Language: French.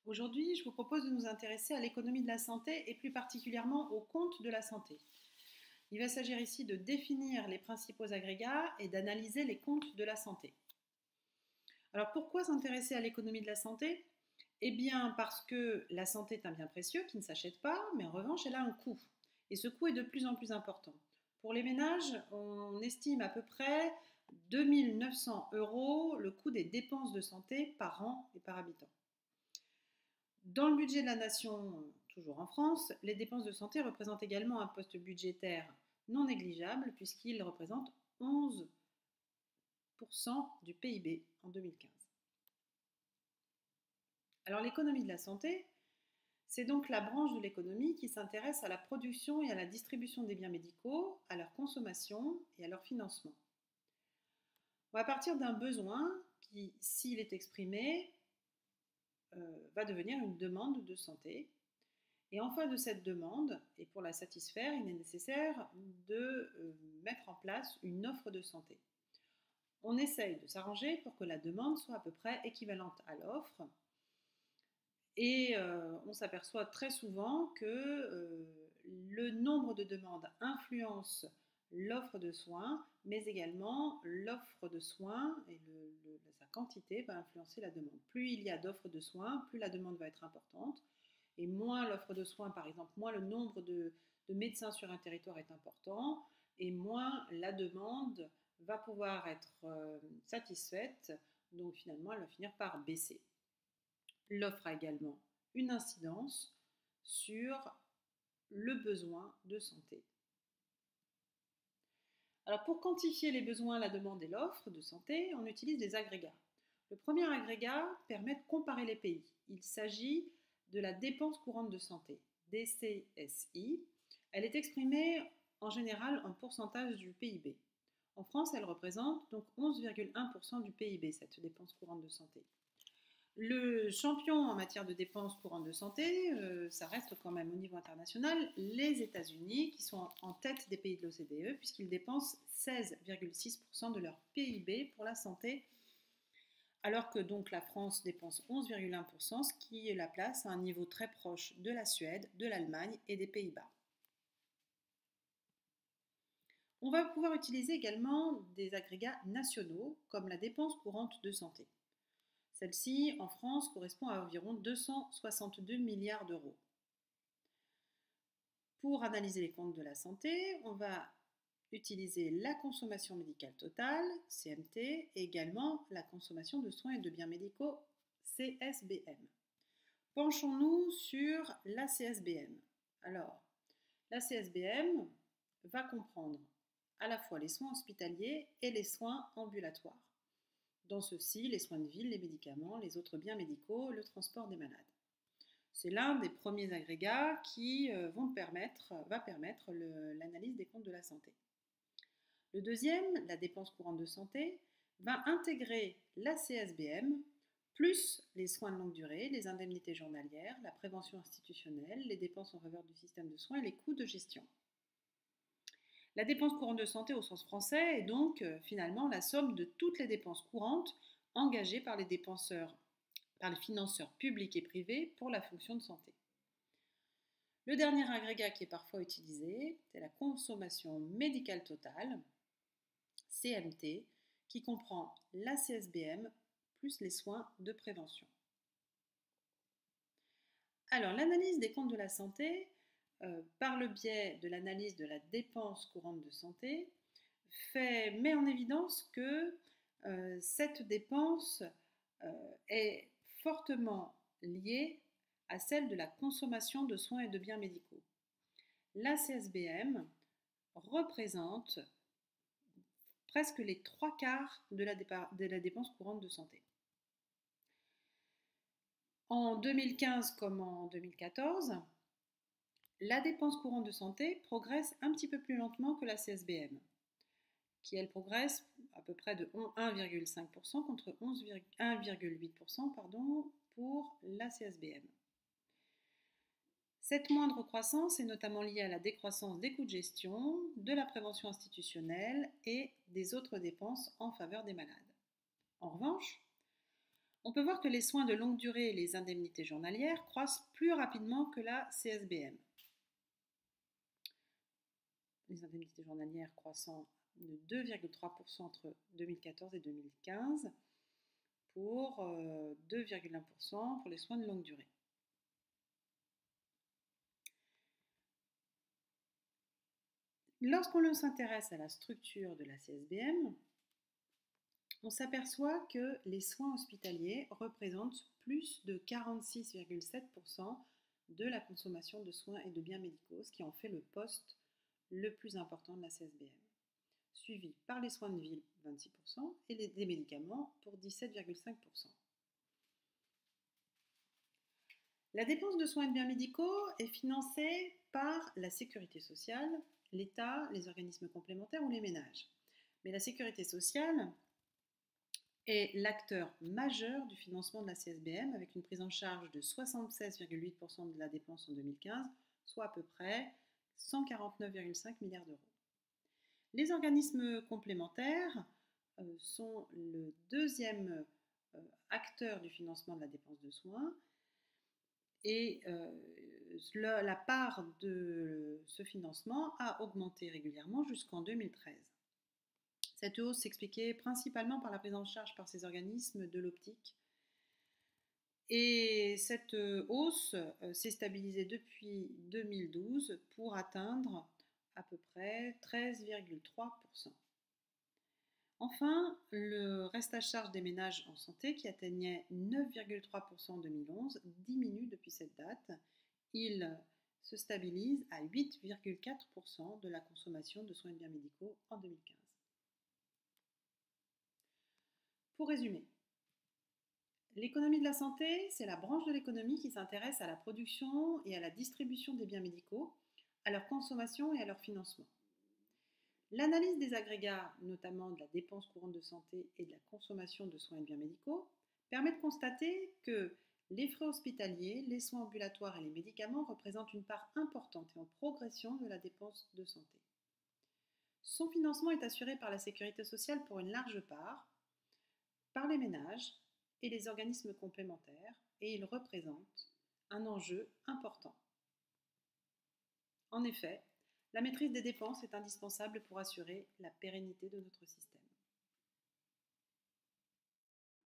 Aujourd'hui, je vous propose de nous intéresser à l'économie de la santé et plus particulièrement au compte de la santé. Il va s'agir ici de définir les principaux agrégats et d'analyser les comptes de la santé. Alors pourquoi s'intéresser à l'économie de la santé? Eh bien parce que la santé est un bien précieux qui ne s'achète pas, mais en revanche elle a un coût. Et ce coût est de plus en plus important. Pour les ménages, on estime à peu près 2 900 € le coût des dépenses de santé par an et par habitant. Dans le budget de la nation, toujours en France, les dépenses de santé représentent également un poste budgétaire non négligeable puisqu'il représente 11% du PIB en 2015. Alors l'économie de la santé, c'est donc la branche de l'économie qui s'intéresse à la production et à la distribution des biens médicaux, à leur consommation et à leur financement. On va partir d'un besoin qui, s'il est exprimé, va devenir une demande de santé. Et en face de cette demande, et pour la satisfaire, il est nécessaire de mettre en place une offre de santé. On essaye de s'arranger pour que la demande soit à peu près équivalente à l'offre. Et on s'aperçoit très souvent que le nombre de demandes influence l'offre de soins, mais également l'offre de soins et sa quantité va influencer la demande. Plus il y a d'offres de soins, plus la demande va être importante. Et moins l'offre de soins, par exemple, moins le nombre de médecins sur un territoire est important, et moins la demande va pouvoir être satisfaite. Donc finalement, elle va finir par baisser. L'offre a également une incidence sur le besoin de santé. Alors pour quantifier les besoins, la demande et l'offre de santé, on utilise des agrégats. Le premier agrégat permet de comparer les pays. Il s'agit de la dépense courante de santé, DCSI. Elle est exprimée en général en pourcentage du PIB. En France, elle représente donc 11,1% du PIB, cette dépense courante de santé. Le champion en matière de dépenses courantes de santé, ça reste quand même au niveau international, les États-Unis, qui sont en tête des pays de l'OCDE, puisqu'ils dépensent 16,6% de leur PIB pour la santé, alors que donc la France dépense 11,1%, ce qui la place à un niveau très proche de la Suède, de l'Allemagne et des Pays-Bas. On va pouvoir utiliser également des agrégats nationaux, comme la dépense courante de santé. Celle-ci, en France, correspond à environ 262 milliards d'euros. Pour analyser les comptes de la santé, on va utiliser la consommation médicale totale, CMT, et également la consommation de soins et de biens médicaux, CSBM. Penchons-nous sur la CSBM. Alors, la CSBM va comprendre à la fois les soins hospitaliers et les soins ambulatoires. Dans ceux-ci, les soins de ville, les médicaments, les autres biens médicaux, le transport des malades. C'est l'un des premiers agrégats qui va permettre l'analyse des comptes de la santé. Le deuxième, la dépense courante de santé, va intégrer la CSBM, plus les soins de longue durée, les indemnités journalières, la prévention institutionnelle, les dépenses en faveur du système de soins et les coûts de gestion. La dépense courante de santé au sens français est donc finalement la somme de toutes les dépenses courantes engagées par les financeurs publics et privés pour la fonction de santé. Le dernier agrégat qui est parfois utilisé, c'est la consommation médicale totale, CMT, qui comprend la CSBM plus les soins de prévention. Alors, l'analyse des comptes de la santé, par le biais de l'analyse de la dépense courante de santé, met en évidence que cette dépense est fortement liée à celle de la consommation de soins et de biens médicaux. La CSBM représente presque les 3/4 de la dépense courante de santé. En 2015 comme en 2014, la dépense courante de santé progresse un petit peu plus lentement que la CSBM, qui elle progresse à peu près de 1,5% contre 1,8% pour la CSBM. Cette moindre croissance est notamment liée à la décroissance des coûts de gestion, de la prévention institutionnelle et des autres dépenses en faveur des malades. En revanche, On peut voir que les soins de longue durée et les indemnités journalières croissent plus rapidement que la CSBM. Les indemnités journalières croissant de 2,3% entre 2014 et 2015 pour 2,1% pour les soins de longue durée. Lorsqu'on s'intéresse à la structure de la CSBM, on s'aperçoit que les soins hospitaliers représentent plus de 46,7% de la consommation de soins et de biens médicaux, ce qui en fait le poste le plus important de la CSBM, suivi par les soins de ville 26% et des médicaments pour 17,5%. La dépense de soins et de biens médicaux est financée par la sécurité sociale, l'État, les organismes complémentaires ou les ménages. Mais la sécurité sociale est l'acteur majeur du financement de la CSBM avec une prise en charge de 76,8% de la dépense en 2015, soit à peu près 149,5 milliards d'euros. Les organismes complémentaires sont le deuxième acteur du financement de la dépense de soins et la part de ce financement a augmenté régulièrement jusqu'en 2013. Cette hausse s'expliquait principalement par la prise en charge par ces organismes de l'optique. Et cette hausse s'est stabilisée depuis 2012 pour atteindre à peu près 13,3%. Enfin, le reste à charge des ménages en santé, qui atteignait 9,3% en 2011, diminue depuis cette date. Il se stabilise à 8,4% de la consommation de soins et biens médicaux en 2015. Pour résumer, l'économie de la santé, c'est la branche de l'économie qui s'intéresse à la production et à la distribution des biens médicaux, à leur consommation et à leur financement. L'analyse des agrégats, notamment de la dépense courante de santé et de la consommation de soins et biens médicaux, permet de constater que les frais hospitaliers, les soins ambulatoires et les médicaments représentent une part importante et en progression de la dépense de santé. Son financement est assuré par la sécurité sociale pour une large part, par les ménages et les organismes complémentaires, et il représente un enjeu important. En effet, la maîtrise des dépenses est indispensable pour assurer la pérennité de notre système.